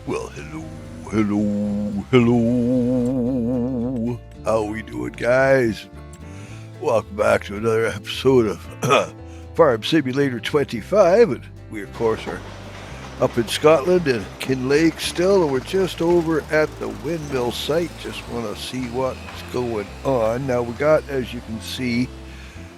Well, hello. How we doing, guys? Welcome back to another episode of Farm Simulator 25. And we, of course, are up in Scotland and Kinlaig still, and we're just over at the Windmill site. Just want to see what's going on. Now, we got, as you can see,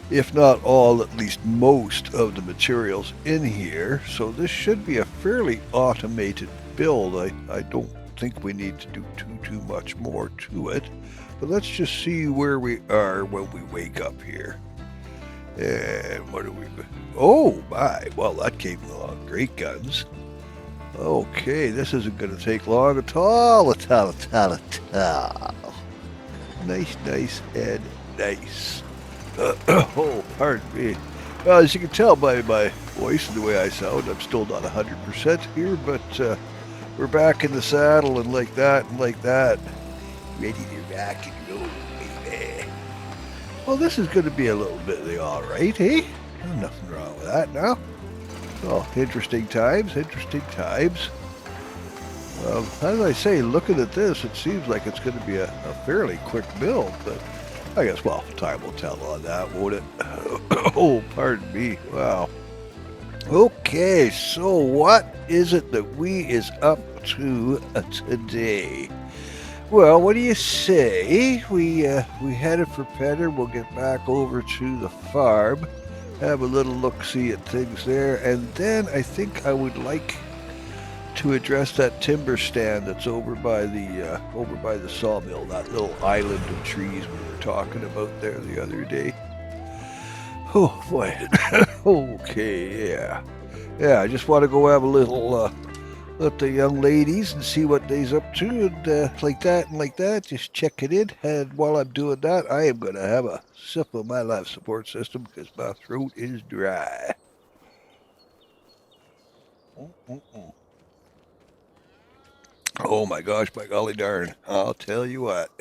if not all, at least most of the materials in here. So this should be a fairly automated build. I don't think we need to do too much more to it. But let's just see where we are when we wake up here. And what are we... Oh, my. Well, that came along. Great guns. Okay, this isn't going to take long at all. Nice, and nice. Oh, pardon me. Well, as you can tell by my voice and the way I sound, I'm still not 100% here, but we're back in the saddle and like that. Ready to rock and roll, baby. Well, this is going to be a little bit of the all right, eh? Nothing wrong with that now. Well, interesting times. As I say, looking at this, it seems like it's going to be a fairly quick build, but I guess, well, time will tell on that, won't it? Oh, pardon me. Wow. Okay, so what is it that we is up to today? Well, what do you say? We headed for Petter. We'll get back over to the farm, have a little look-see at things there, and then I think I would like to address that timber stand that's over by the sawmill, that little island of trees we were talking about there the other day. Oh boy. Okay, yeah. I just want to go have a little look the young ladies and see what they's up to, and like that, just check it in. And while I'm doing that, I am gonna have a sip of my life support system because my throat is dry. Mm-mm-mm. Oh my gosh, my golly darn. I'll tell you what.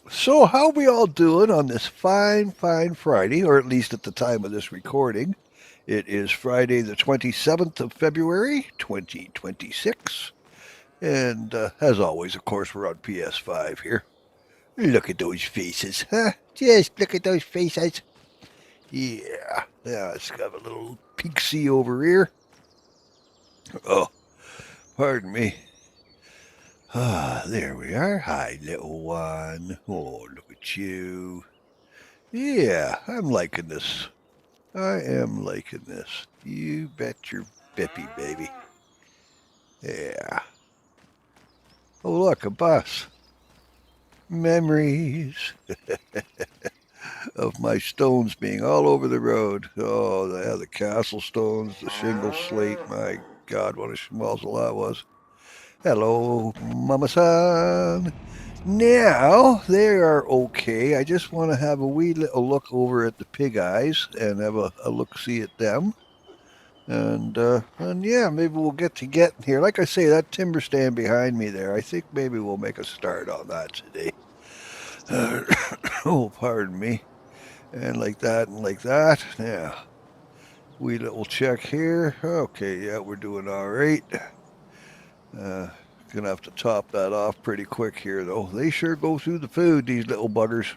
So how we all doing on this fine Friday, or at least at the time of this recording? It is Friday the 27th of February, 2026. And as always, of course, we're on PS5 here. Look at those faces, huh? Just look at those faces. Yeah, let's have a little peek-see over here. Oh, pardon me. Ah, there we are. Hi, little one. Oh, look at you. Yeah, I'm liking this. I am liking this. You bet your bippy, baby. Yeah. Oh, look, a bus. Memories of my stones being all over the road. Oh, the castle stones, the shingle slate. My God, what a schmozzle that was. Hello, Mama-san. Now, they are okay. I just want to have a wee little look over at the pig eyes and have a look-see at them. And yeah, maybe we'll get here. Like I say, that timber stand behind me there, I think maybe we'll make a start on that today. Oh, pardon me. And like that. Yeah. Wee little check here. Okay, yeah, we're doing all right. Gonna have to top that off pretty quick here, though. They sure go through the food, these little buggers.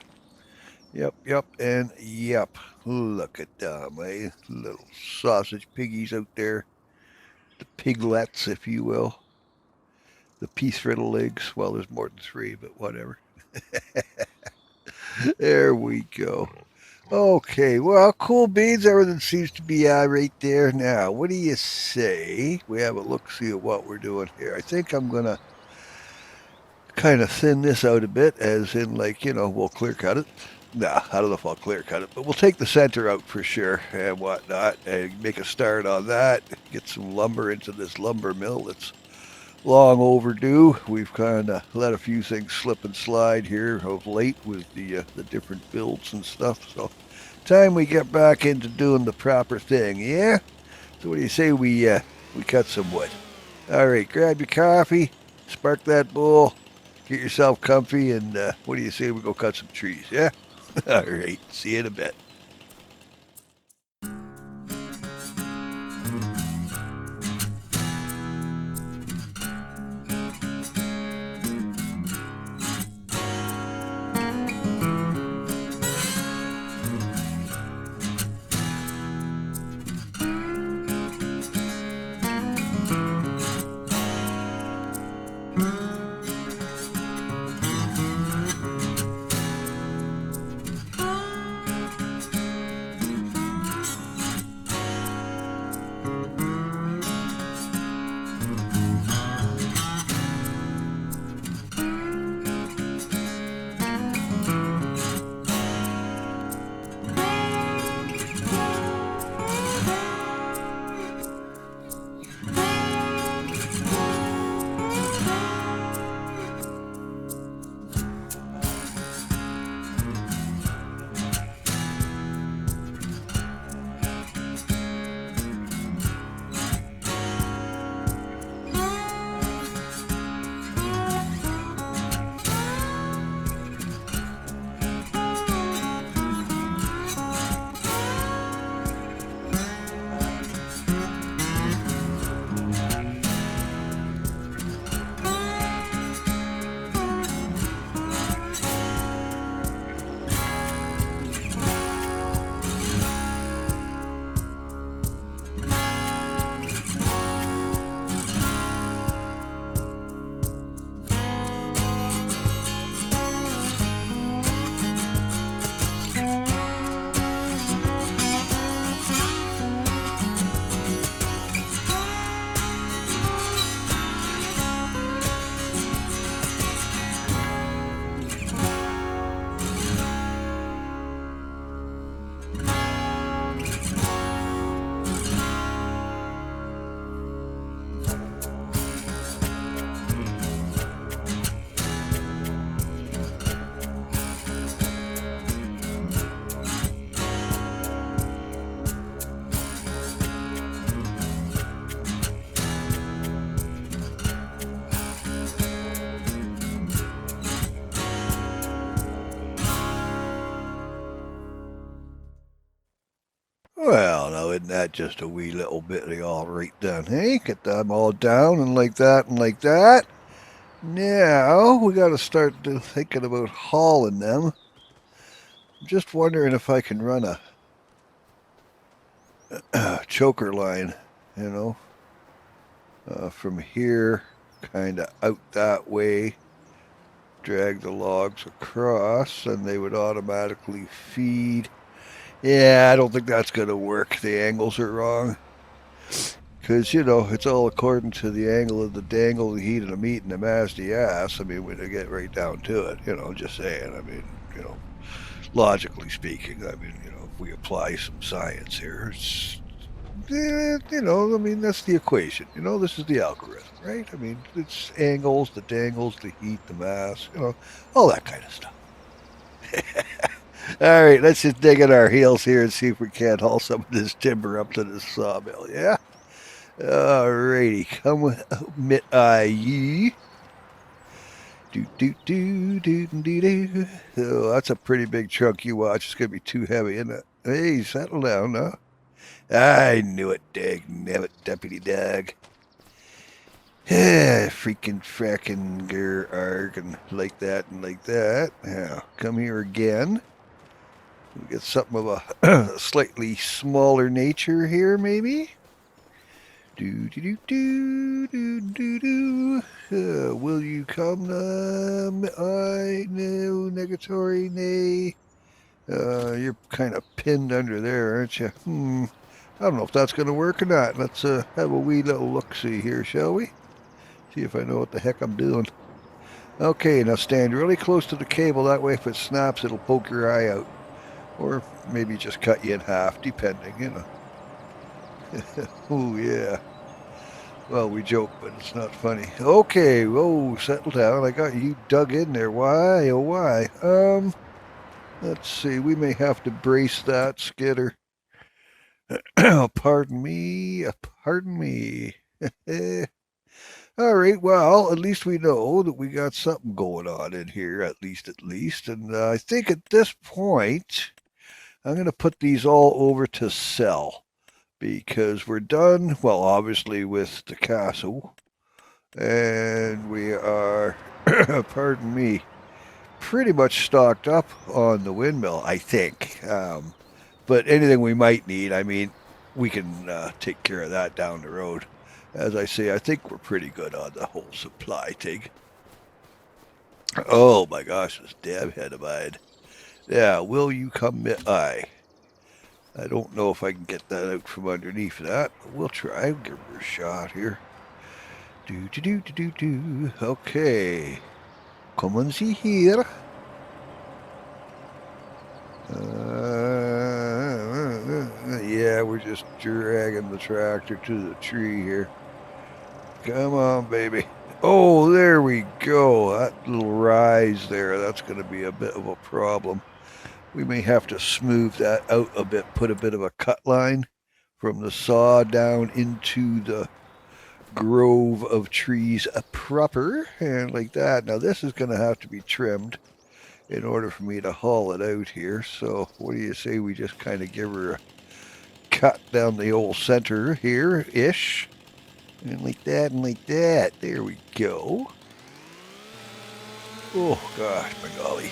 Yep, and yep. Look at them, eh? Little sausage piggies out there. The piglets, if you will. The pea-throttle legs. Well, there's more than 3, but whatever. There we go. Okay, well, cool beans. Everything seems to be right there now. What do you say? We have a look-see at what we're doing here. I think I'm going to kind of thin this out a bit, as in, like, we'll clear cut it. Nah, I don't know if I'll clear cut it, but we'll take the center out for sure and whatnot and make a start on that. Get some lumber into this lumber mill that's long overdue. We've kind of let a few things slip and slide here of late with the different builds and stuff. So time we get back into doing the proper thing, yeah? So what do you say we cut some wood? All right, grab your coffee, spark that bowl, get yourself comfy, and what do you say we go cut some trees, yeah? All right, see you in a bit. isn't that just a wee little bit all right then? Hey, get them all down and like that and like that. Now we got to start thinking about hauling them. I'm just wondering if I can run a choker line, you know, from here kind of out that way, drag the logs across, and they would automatically feed. Yeah, I don't think that's going to work. The angles are wrong. Because, you know, it's all according to the angle of the dangle, the heat of the meat, and the mass of the ass. I mean, when they get right down to it, you know, just saying. I mean, you know, logically speaking, I mean, you know, if we apply some science here, it's, you know, I mean, that's the equation. You know, this is the algorithm, right? I mean, it's angles, the dangles, the heat, the mass, you know, all that kind of stuff. All right, let's just dig in our heels here and see if we can't haul some of this timber up to the sawmill, yeah? Alrighty, come with ye. Do. Oh, that's a pretty big chunk you watch. It's going to be too heavy, isn't it? Hey, settle down now. I knew it, dagnabbit, Deputy Dag. Freaking fracking arg and like that and like that. Now, come here again. We get something of a slightly smaller nature here, maybe? Will you come? I no negatory nay. You're kind of pinned under there, aren't you? I don't know if that's going to work or not. Let's have a wee little look-see here, shall we? See if I know what the heck I'm doing. Okay, now stand really close to the cable. That way, if it snaps, it'll poke your eye out. Or maybe just cut you in half, depending, you know. Oh, yeah. Well, we joke, but it's not funny. Okay, whoa, settle down. I got you dug in there. Why, oh why? Let's see. We may have to brace that, Skidder. Pardon me. Pardon me. All right, well, at least we know that we got something going on in here, at least. And I think at this point, I'm going to put these all over to sell. Because we're done, well, obviously with the castle, and we are, pardon me, pretty much stocked up on the windmill, I think. But anything we might need, I mean, we can take care of that down the road. As I say, I think we're pretty good on the whole supply thing. Oh my gosh, this damn head of mine. Yeah, will you come? I don't know if I can get that out from underneath that, but we'll try. We'll give her a shot here. Okay. Come on, see here. Yeah, we're just dragging the tractor to the tree here. Come on, baby. Oh, there we go. That little rise there, that's going to be a bit of a problem. We may have to smooth that out a bit, put a bit of a cut line from the saw down into the grove of trees proper, and like that. Now this is going to have to be trimmed in order for me to haul it out here. So what do you say we just kind of give her a cut down the old center here-ish, and like that and like that. There we go. Oh gosh, my golly.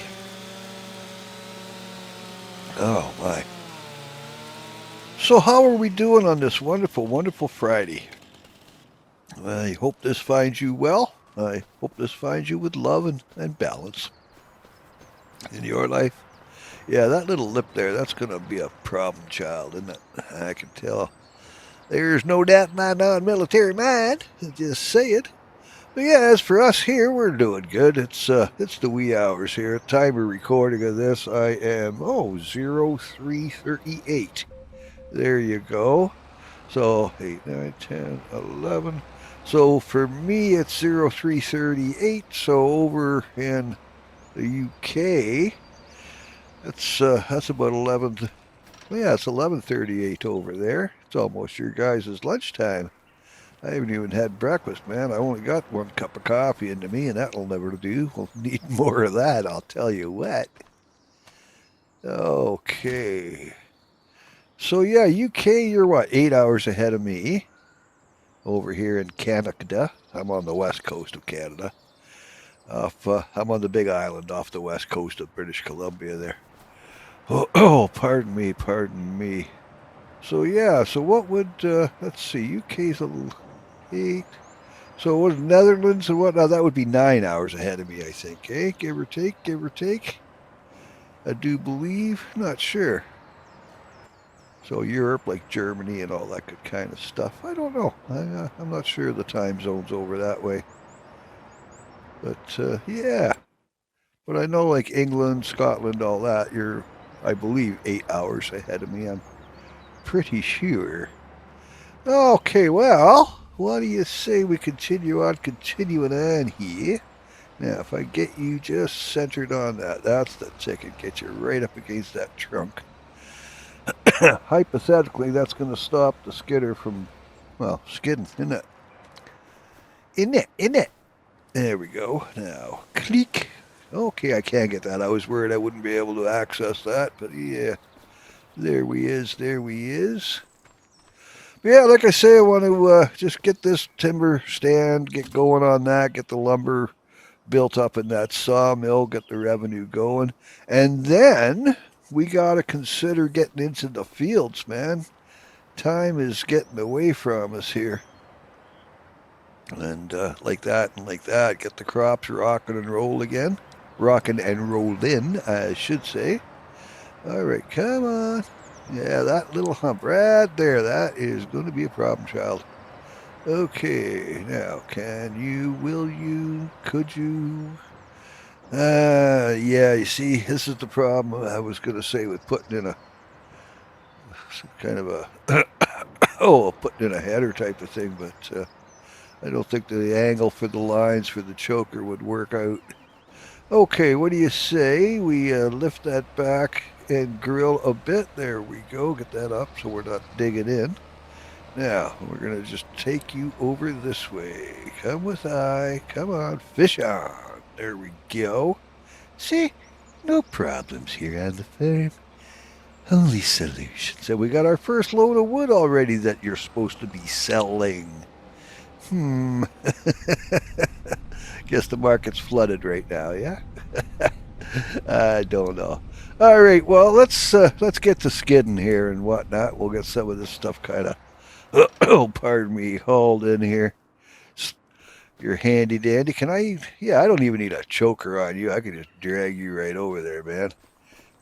Oh my. So how are we doing on this wonderful, wonderful Friday? I hope this finds you well. I hope this finds you with love and balance in your life. Yeah, that little lip there, that's going to be a problem child, isn't it? I can tell. There's no doubt in my non-military mind. Just say it. But yeah, as for us here, we're doing good. It's the wee hours here. Time of recording of this, I am 0338. There you go. So 8, 9, 10, 11. So for me, it's 0338. So over in the UK, that's about 11. Well, yeah, it's 11:38 over there. It's almost your guys' lunchtime. I haven't even had breakfast, man. I only got one cup of coffee into me, and that'll never do. We'll need more of that, I'll tell you what. Okay. So yeah, UK, you're what, 8 hours ahead of me over here in Canada. I'm on the west coast of Canada. I'm on the big island off the west coast of British Columbia there. Oh, pardon me, pardon me. So yeah, so what would let's see, UK's a little 8. So what Netherlands and what? Now that would be 9 hours ahead of me, I think. Eh, give or take, give or take. I do believe, not sure. So Europe, like Germany and all that good kind of stuff. I don't know. I'm not sure the time zones over that way. But yeah. But I know like England, Scotland, all that. You're, I believe, 8 hours ahead of me. I'm pretty sure. Okay, well, what do you say we continue on continuing on here? Now, if I get you just centered on that, that's the ticket. Get you right up against that trunk. Hypothetically, that's going to stop the skidder from, well, skidding, isn't it? In it. There we go. Now, click. Okay, I can't get that. I was worried I wouldn't be able to access that, but yeah, there we is. There we is. But yeah, like I say, I want to just get this timber stand, get going on that, get the lumber built up in that sawmill, get the revenue going. And then we got to consider getting into the fields, man. Time is getting away from us here. And like that and like that, get the crops rocking and roll again. Rocking and rolled in, I should say. All right, come on. Yeah, that little hump right there, that is going to be a problem, child. Okay, now, can you, will you, could you? Yeah, you see, this is the problem I was going to say with putting in a kind of a, putting in a header type of thing, but I don't think the angle for the lines for the choker would work out. Okay, what do you say? We lift that back and grill a bit. There we go. Get that up so we're not digging in. Now, we're going to just take you over this way. Come with I. Come on, fish on. There we go. See, no problems here on the farm. Only solutions. So we got our first load of wood already that you're supposed to be selling. Guess the market's flooded right now, yeah? I don't know. All right, well, let's get to skidding here and whatnot. We'll get some of this stuff kind of, oh, pardon me, hauled in here. You're handy dandy. Can I? Yeah, I don't even need a choker on you. I can just drag you right over there, man.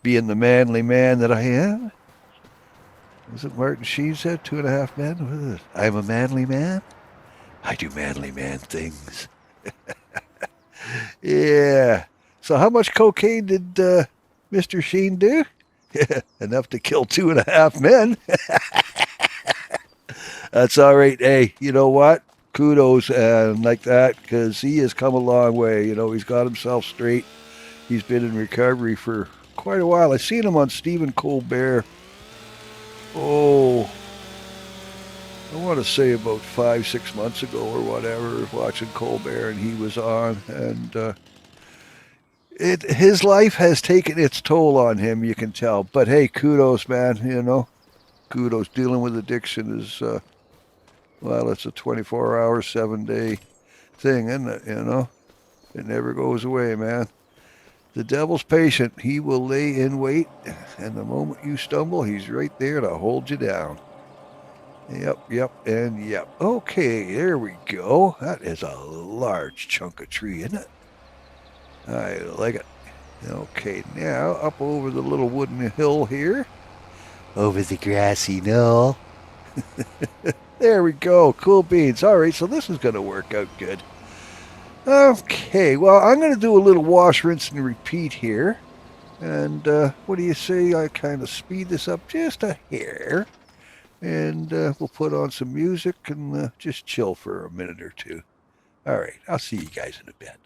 Being the manly man that I am. Was it Martin Sheen said, 2.5 men? I'm a manly man. I do manly man things. Yeah. So how much cocaine did Mr. Sheen do? Enough to kill 2.5 men. That's all right. Hey, you know what? Kudos and like that, because he has come a long way. You know, he's got himself straight. He's been in recovery for quite a while. I seen him on Stephen Colbert. Oh, I want to say about 5, 6 months ago or whatever, watching Colbert, and he was on, and his life has taken its toll on him. You can tell. But hey, kudos, man. You know, kudos. Dealing with addiction is well, it's a 24-hour, 7-day thing, isn't it? You know, it never goes away, man. The devil's patient. He will lay in wait, and the moment you stumble, he's right there to hold you down. Yep, and yep. Okay, there we go. That is a large chunk of tree, isn't it? I like it. Okay, now up over the little wooden hill here. Over the grassy knoll. There we go. Cool beans. All right, so this is going to work out good. Okay, well, I'm going to do a little wash, rinse, and repeat here. And what do you say I kind of speed this up just a hair? And we'll put on some music and just chill for a minute or two. All right, I'll see you guys in a bit.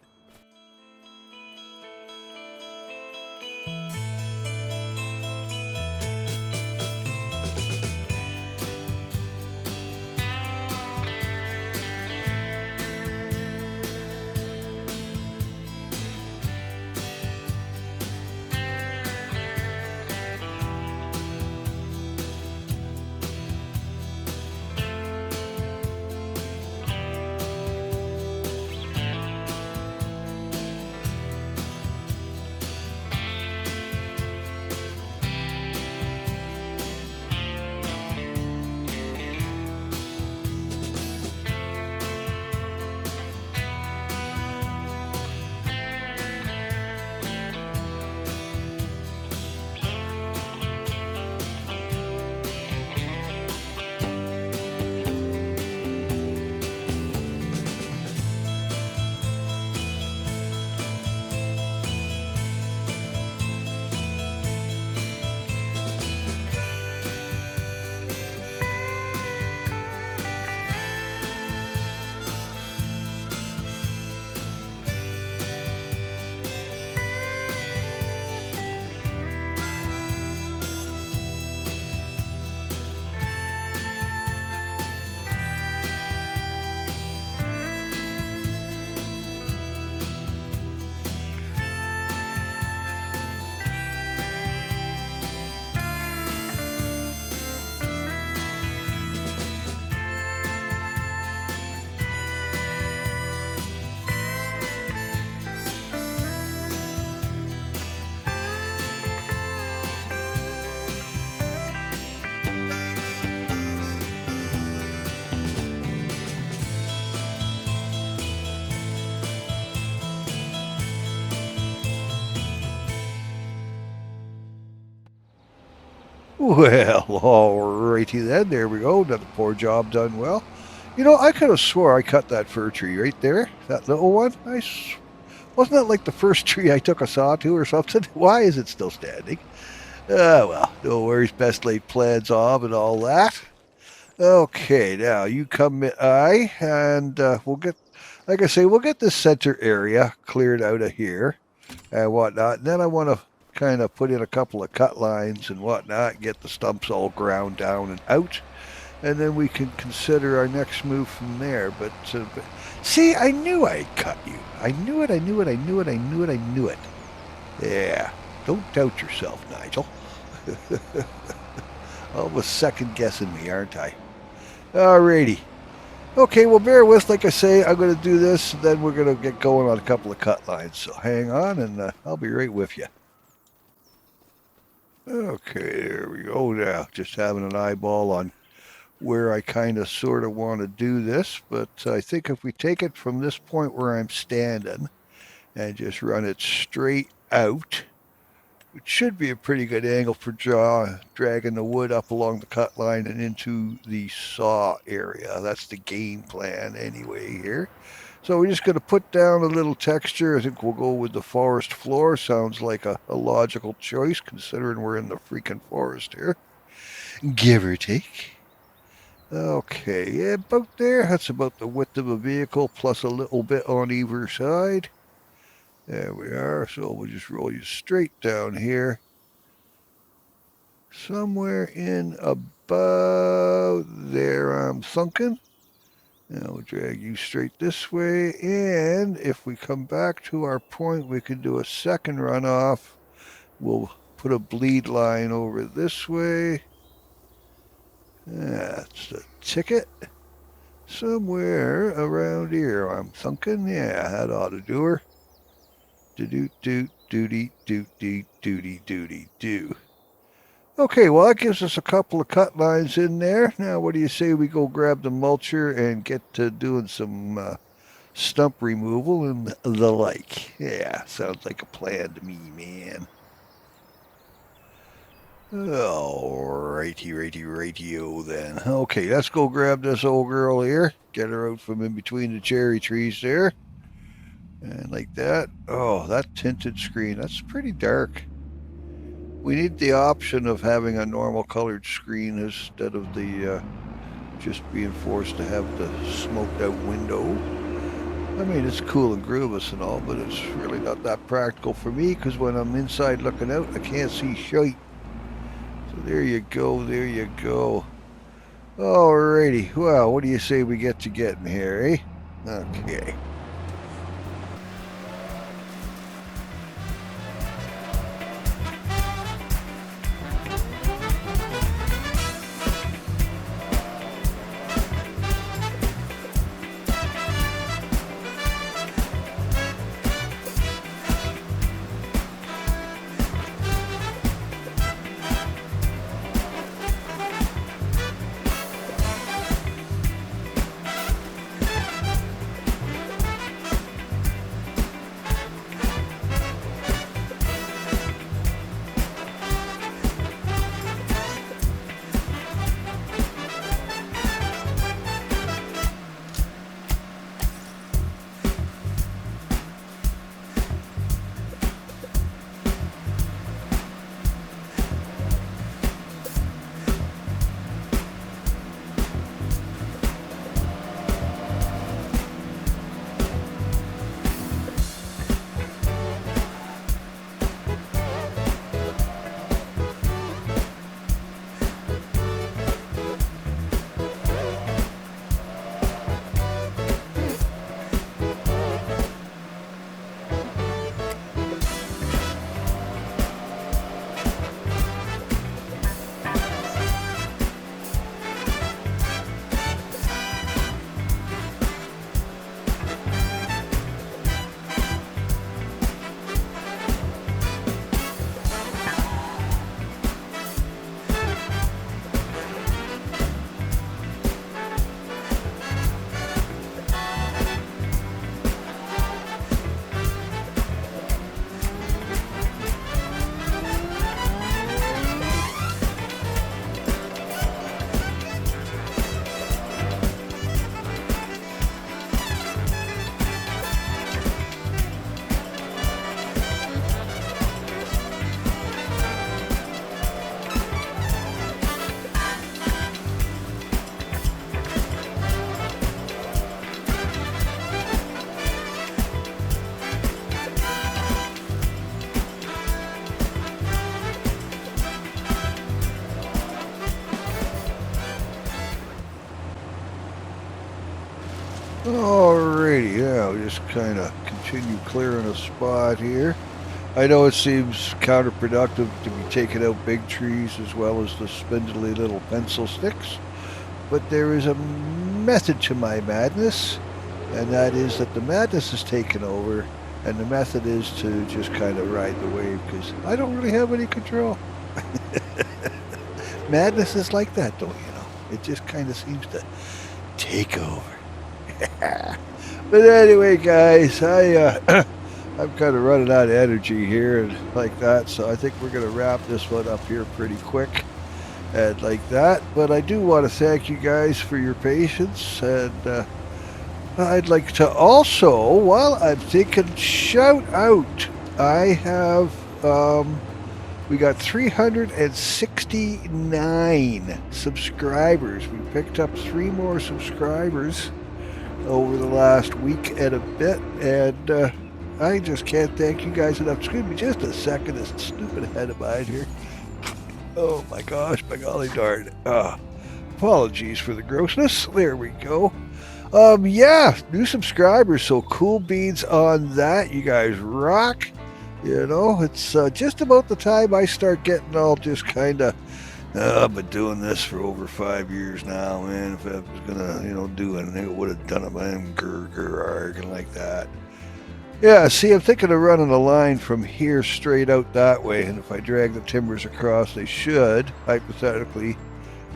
Well, alrighty then. There we go. Another poor job done well. You know, I could have swore I cut that fir tree right there. That little one. Wasn't that like the first tree I took a saw to or something? Why is it still standing? Well, no worries. Best laid plans of and all that. Okay, now you come I and we'll get, like I say, we'll get this center area cleared out of here and whatnot. And then I want to kind of put in a couple of cut lines and whatnot, get the stumps all ground down and out, and then we can consider our next move from there. But see, I knew I'd cut you. I knew it. I knew it. I knew it. I knew it. I knew it. Yeah, don't doubt yourself, Nigel. Almost second guessing me, aren't I? Alrighty. Okay, well, bear with. Like I say, I'm going to do this, and then we're going to get going on a couple of cut lines. So hang on, and I'll be right with you. Okay, there we go now. Just having an eyeball on where I kind of sort of want to do this. But I think if we take it from this point where I'm standing and just run it straight out, it should be a pretty good angle for dragging the wood up along the cut line and into the saw area. That's the game plan anyway here. So we're just going to put down a little texture. I think we'll go with the forest floor. Sounds like a logical choice considering we're in the freaking forest here. Give or take. Okay, yeah, about there. That's about the width of a vehicle plus a little bit on either side. There we are. So we'll just roll you straight down here. Somewhere in about there, I'm thinking. Now we'll drag you straight this way. And if we come back to our point, we can do a second runoff. We'll put a bleed line over this way. That's the ticket. Somewhere around here, I'm thinking. Yeah, that ought to do her. Do. Okay, well, that gives us a couple of cut lines in there. Now, what do you say we go grab the mulcher and get to doing some stump removal and the like? Yeah, sounds like a plan to me, man. Rightio then. Okay, let's go grab this old girl here. Get her out from in between the cherry trees there. And like that. Oh, that tinted screen, that's pretty dark. We need the option of having a normal colored screen instead of the just being forced to have the smoked out window. I mean, it's cool and groovous and all, but it's really not that practical for me because when I'm inside looking out, I can't see shite. So there you go, there you go. Alrighty, well, what do you say we get to getting here, eh? Okay. Alrighty, yeah, we'll just kind of continue clearing a spot here. I know it seems counterproductive to be taking out big trees as well as the spindly little pencil sticks, but there is a method to my madness, and that is that the madness is taken over, and the method is to just kind of ride the wave, because I don't really have any control. Madness is like that, don't you know? It just kind of seems to take over. But anyway, guys, I'm kind of running out of energy here and like that, so I think we're going to wrap this one up here pretty quick and like that. But I do want to thank you guys for your patience, and I'd like to also, while I'm thinking, shout out. I have we got 369 subscribers. We picked up 3 more subscribers over the last week and a bit, and I just can't thank you guys enough. Excuse me just a second, this stupid head of mine here. Oh my gosh, my golly darn. Apologies for the grossness. There we go. Yeah, new subscribers, so cool beans on that. You guys rock. You know, it's just about the time I start getting all just kind of, I've been doing this for over 5 years now, man. If I was gonna, do anything, I would have done it by them and like that. Yeah, see, I'm thinking of running a line from here straight out that way, and if I drag the timbers across, they should, hypothetically,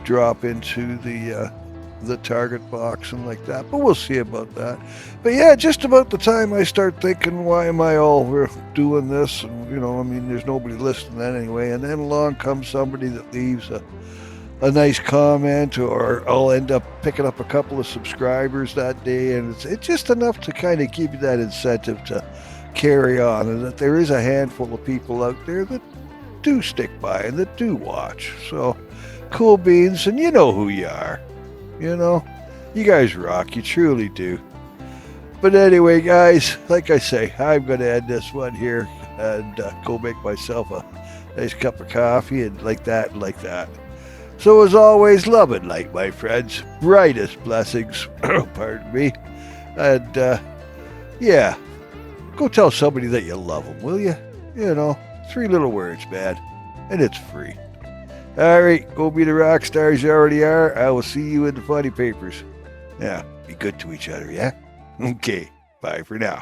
drop into the target box and like that, but we'll see about that. But yeah, just about the time I start thinking, why am I all doing this? And there's nobody listening then anyway, and then along comes somebody that leaves a nice comment, or I'll end up picking up a couple of subscribers that day, and it's just enough to kind of give you that incentive to carry on, and that there is a handful of people out there that do stick by and that do watch. So cool beans, and you know who you are. You guys rock, you truly do. But anyway, guys, like I say, I'm going to end this one here and go make myself a nice cup of coffee and like that and like that. So as always, love and light, my friends. Brightest blessings, pardon me. And yeah, go tell somebody that you love them, will you? 3 little words, man, and it's free. All right, go be the rock stars you already are. I will see you in the funny papers. Now, be good to each other, yeah? Okay, bye for now.